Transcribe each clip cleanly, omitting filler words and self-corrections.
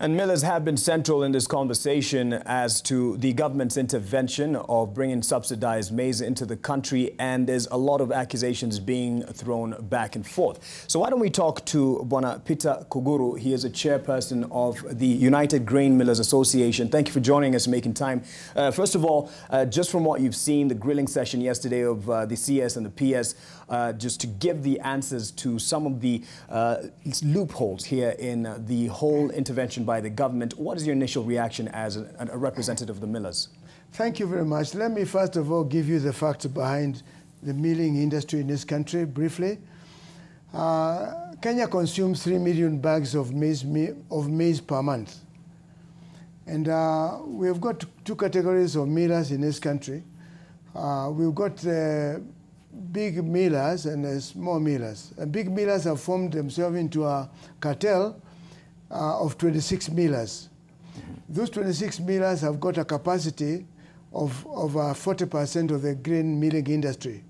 And millers have been central in this conversation as to the government's intervention of bringing subsidized maize into the country, and there's a lot of accusations being thrown back and forth. So why don't we talk to Peter Kuguru. He is a chairperson of the United Grain Millers Association. Thank you for joining us, making time. First of all, just from what you've seen, the grilling session yesterday of the CS and the PS, just to give the answers to some of the loopholes here in the whole intervention by the government. What is your initial reaction as a representative of the millers? Thank you very much. Let me first of all give you the facts behind the milling industry in this country briefly. Kenya consumes 3 million bags of maize per month. And we've got two categories of millers in this country. We've got big millers and small millers. Big millers have formed themselves into a cartel of 26 millers. Those 26 millers have got a capacity of 40% of the grain milling industry.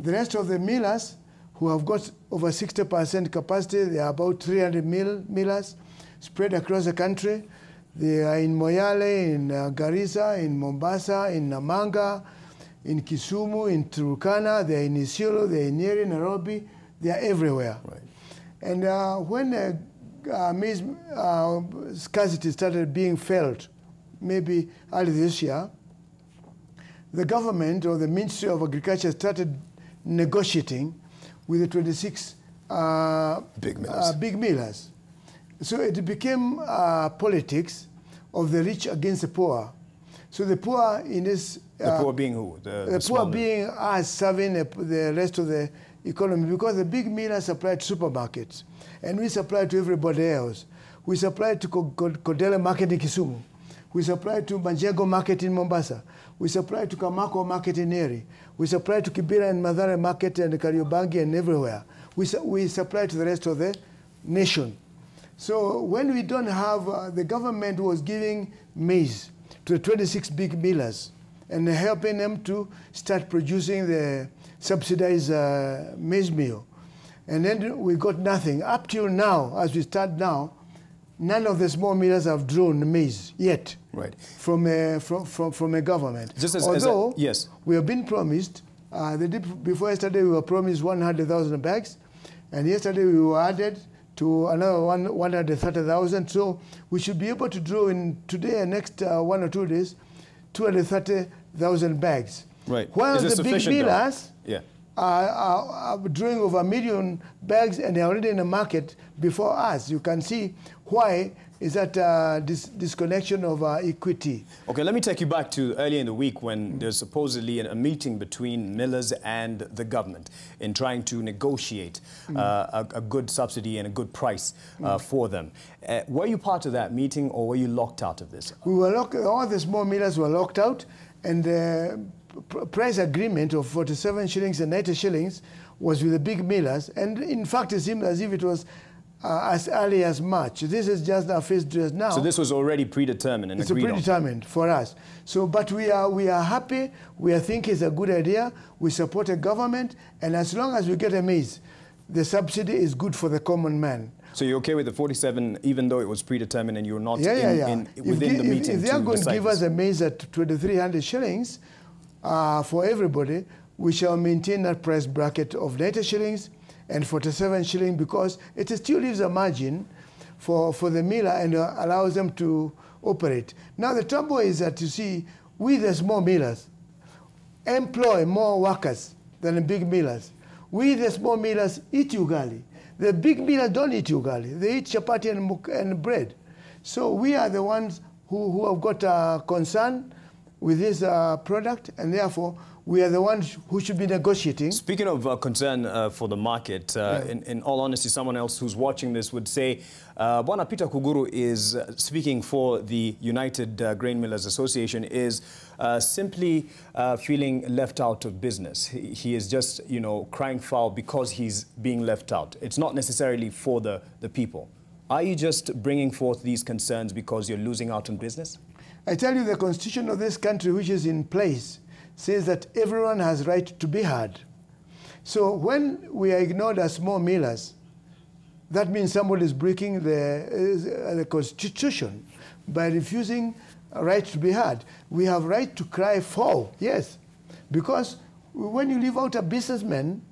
The rest of the millers, who have got over 60% capacity, they are about 300 millers spread across the country. They are in Moyale, in Garissa, in Mombasa, in Namanga, in Kisumu, in Turkana, they are in Isiolo, they are in Nyeri, Nairobi, they are everywhere. Right. And when maize scarcity started being felt, maybe early this year, the government or the Ministry of Agriculture started negotiating with the 26 big millers. So it became politics of the rich against the poor. So the poor in this... the poor being who? The poor being us serving the rest of the economy, because the big millers supply to supermarkets and we supply to everybody else. We supply to Kodele market in Kisumu. We supply to Manjengo market in Mombasa. We supply to Kamako market in Nyeri. We supply to Kibera and Mathare market and Kariobangi and everywhere. We supply to the rest of the nation. So when we don't have, the government was giving maize to the 26 big millers and helping them to start producing the subsidized maize meal. And then we got nothing. Up till now, as we start now, none of the small millers have drawn maize yet, right, from a government. Just as, although yes, we have been promised, before yesterday we were promised 100,000 bags, and yesterday we were added to another 130,000. So we should be able to draw in today and next 1 or 2 days, 230,000 bags. Right. While the big millers are drawing over 1 million bags and they're already in the market before us. You can see why is that this disconnection of equity. Okay, let me take you back to earlier in the week when there's supposedly a meeting between millers and the government in trying to negotiate a good subsidy and a good price for them. Were you part of that meeting, or were you locked out of this? We were locked. All the small millers were locked out, and the price agreement of 47 shillings and 90 shillings was with the big millers, and in fact it seemed as if it was as early as March. This is just our first dress now. So this was already predetermined and agreed on. It's predetermined for us. So, but we are happy. We think it's a good idea. We support a government, and as long as we get a maize, the subsidy is good for the common man. So you're okay with the 47, even though it was predetermined and you're not within the meeting? If they are going to give us a maize at 2,300 shillings for everybody, we shall maintain that price bracket of 90 shillings and 47 shillings, because it still leaves a margin for the miller and allows them to operate. Now the trouble is that, you see, we the small millers employ more workers than the big millers. We the small millers eat ugali. The big millers don't eat ugali. They eat chapati and bread. So we are the ones who have got a concern with this product, and therefore we are the ones who should be negotiating. Speaking of concern for the market, in all honesty, someone else who's watching this would say Peter Kuguru is speaking for the United Grain Millers Association, is simply feeling left out of business. He is just, crying foul because he's being left out. It's not necessarily for the people. Are you just bringing forth these concerns because you're losing out on business? I tell you, the constitution of this country, which is in place, says that everyone has right to be heard. So when we are ignored as small millers, that means somebody is breaking the Constitution by refusing a right to be heard. We have right to cry foul, yes, because when you leave out a businessman,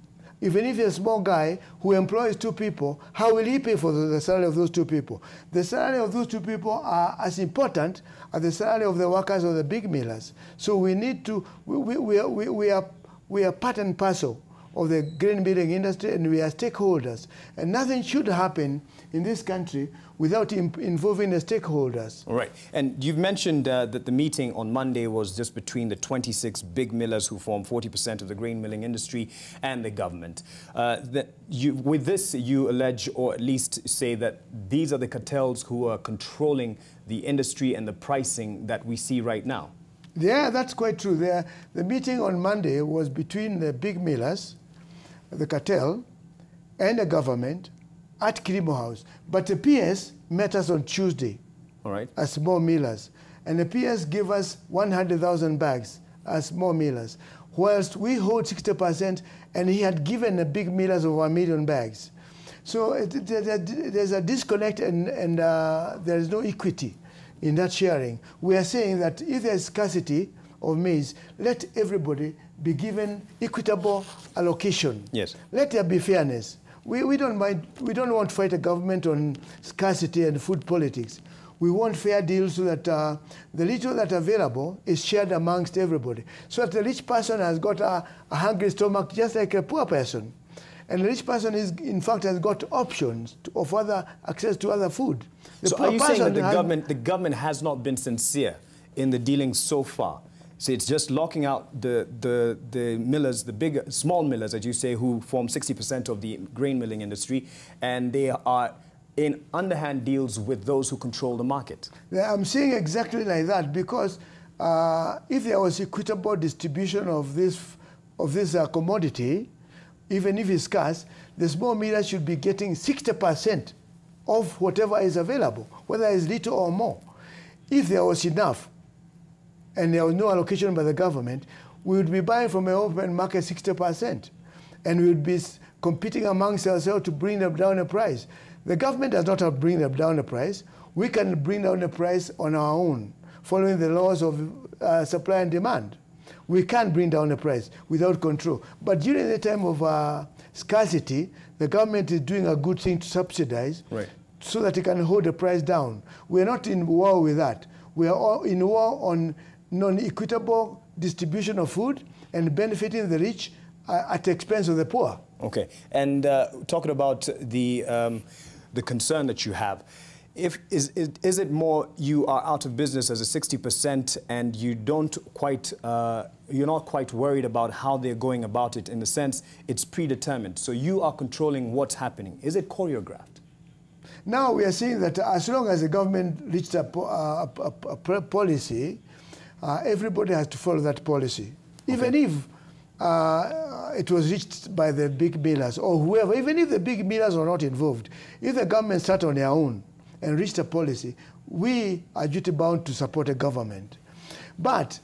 even if he's a small guy who employs 2 people, how will he pay for the salary of those 2 people? The salary of those 2 people are as important as the salary of the workers of the big millers. So we need to, we are part and parcel of the grain milling industry, and we are stakeholders. And nothing should happen in this country without involving the stakeholders. All right. And you've mentioned that the meeting on Monday was just between the 26 big millers who form 40% of the grain milling industry and the government. With this, you allege, or at least say, that these are the cartels who are controlling the industry and the pricing that we see right now. Yeah, that's quite true. The meeting on Monday was between the big millers, the cartel, and the government at Kilimo House. But the PS met us on Tuesday. All right. As small millers. And the PS gave us 100,000 bags as small millers, whilst we hold 60%, and he had given the big millers over 1 million bags. So there's a disconnect, and there is no equity in that sharing. We are saying that if there is scarcity of maize, let everybody be given equitable allocation. Yes. Let there be fairness. We don't mind, we don't want to fight a government on scarcity and food politics. We want fair deals so that the little that's available is shared amongst everybody. So that the rich person has got a hungry stomach just like a poor person. And the rich person is, in fact, has got options of other access to other food. So are you saying that the government has not been sincere in the dealings so far? So it's just locking out the millers, the big, small millers, as you say, who form 60% of the grain milling industry, and they are in underhand deals with those who control the market? I'm saying exactly like that, because if there was equitable distribution of this commodity, even if it's scarce, the small millers should be getting 60% of whatever is available, whether it's little or more. If there was enough, and there was no allocation by the government, we would be buying from an open market 60%. And we would be competing amongst ourselves to bring them down the price. The government does not have to bring them down the price. We can bring down the price on our own, following the laws of supply and demand. We can bring down the price without control. But during the time of scarcity, the government is doing a good thing to subsidize, right, so that it can hold the price down. We're not in war with that. We are all in war on non-equitable distribution of food and benefiting the rich at the expense of the poor. Okay, and talking about the concern that you have, is it more you are out of business as a 60% and you don't quite, you're not quite worried about how they're going about it, in the sense it's predetermined, so you are controlling what's happening? Is it choreographed? Now we are seeing that as long as the government reached a policy, everybody has to follow that policy. Okay. Even if it was reached by the big millers or whoever, even if the big millers are not involved, if the government sat on their own and reached a policy, we are duty-bound to support the government. But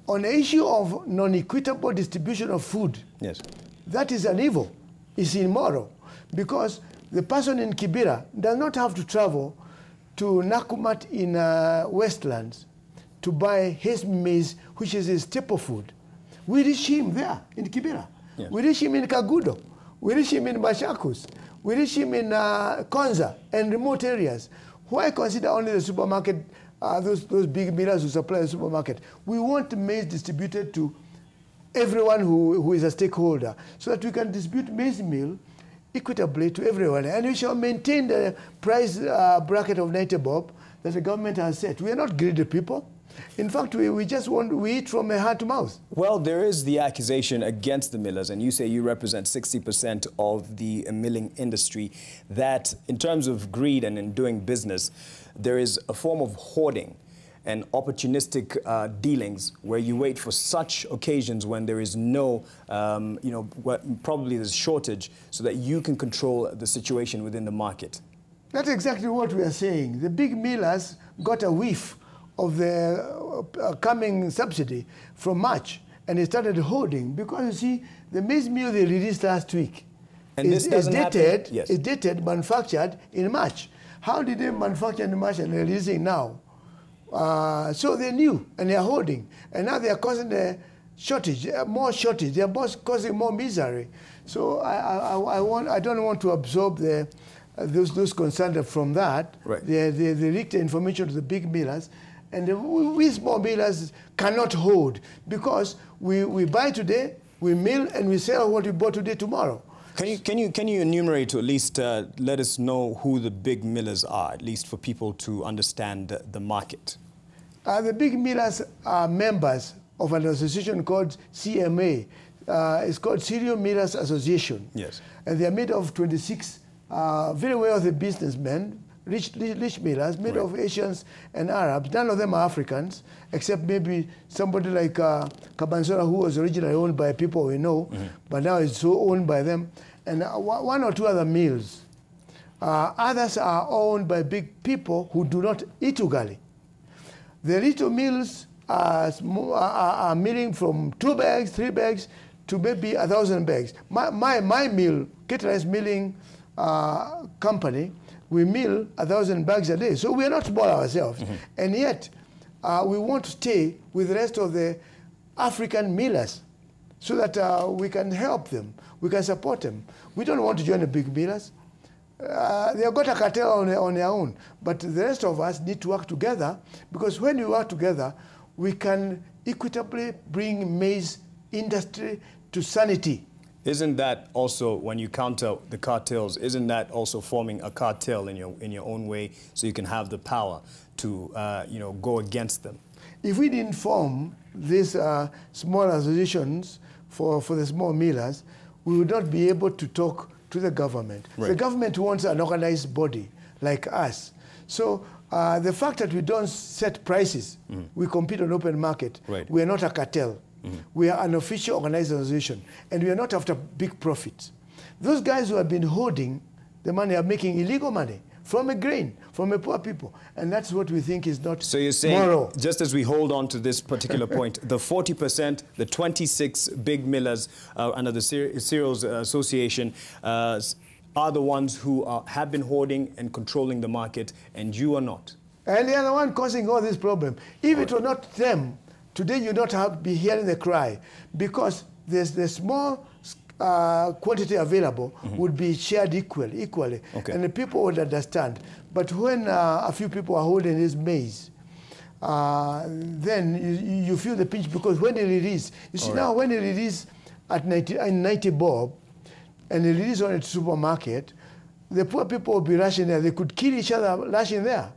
on the issue of non-equitable distribution of food, yes, that is an evil. It's immoral, because the person in Kibera does not have to travel to Nakumat in Westlands to buy his maize, which is his staple food. We reach him there in Kibera. Yes. We reach him in Kagudo. We reach him in Bashakus. We reach him in Konza and remote areas. Why consider only the supermarket, those big millers who supply the supermarket? We want maize distributed to everyone who is a stakeholder, so that we can distribute maize meal equitably to everyone. And we shall maintain the price bracket of 90 bob that the government has set. We are not greedy people. In fact, we just want to eat from hand to mouth. Well, there is the accusation against the millers, and you say you represent 60% of the milling industry, that in terms of greed and in doing business, there is a form of hoarding and opportunistic dealings where you wait for such occasions when there is no, probably there's shortage, so that you can control the situation within the market. That's exactly what we are saying. The big millers got a whiff of the coming subsidy from March, and they started hoarding, because you see, the maize meal they released last week, And this doesn't happen. Yes. Is dated, manufactured in March. How did they manufacture in March and releasing now? So they knew and they are holding, and now they are causing a shortage, more shortage. They are causing more misery. So I don't want to absorb those concerns from that. Right. They leak the information to the big millers, and we small millers cannot hold because we buy today, we mill, and we sell what we bought today tomorrow. Can you enumerate, or at least let us know who the big millers are, at least for people to understand the market? The big millers are members of an association called CMA. It's called Cereal Millers Association. Yes. And they are made of 26 very wealthy businessmen, rich millers, made of Asians and Arabs. None of them are Africans, except maybe somebody like Kabansora, who was originally owned by people we know, but now is so owned by them. And one or two other mills. Others are owned by big people who do not eat ugali. The little mills are milling from 2 bags, 3 bags, to maybe 1,000 bags. My mill, Ketra Milling Company, we mill 1,000 bags a day. So we are not small ourselves. And yet, we want to stay with the rest of the African millers so that we can help them, we can support them. We don't want to join the big millers. They have got a cartel on their own. But the rest of us need to work together, because when we work together, we can equitably bring maize industry to sanity. Isn't that also, when you counter the cartels, isn't that also forming a cartel in your own way, so you can have the power to go against them? If we didn't form these small associations for the small millers, we would not be able to talk to the government. Right. The government wants an organized body like us. So the fact that we don't set prices, we compete on open market, right. We are not a cartel. We are an official organized association, and we are not after big profits. Those guys who have been hoarding the money are making illegal money from a grain, from a poor people, and that's what we think is not So you're saying, moral. just as we hold on to this particular point, the 40%, the 26 big millers under the Cereals Association are the ones who have been hoarding and controlling the market, and you are not. And they are the one causing all this problem. If it were not them, today you not be hearing the cry, because there's the small quantity available would be shared equally, Okay. and the people would understand. But when a few people are holding this maize, then you feel the pinch, because when they release, you see now when they release at 90 bob, and they release on a supermarket, the poor people will be rushing there. They could kill each other rushing there.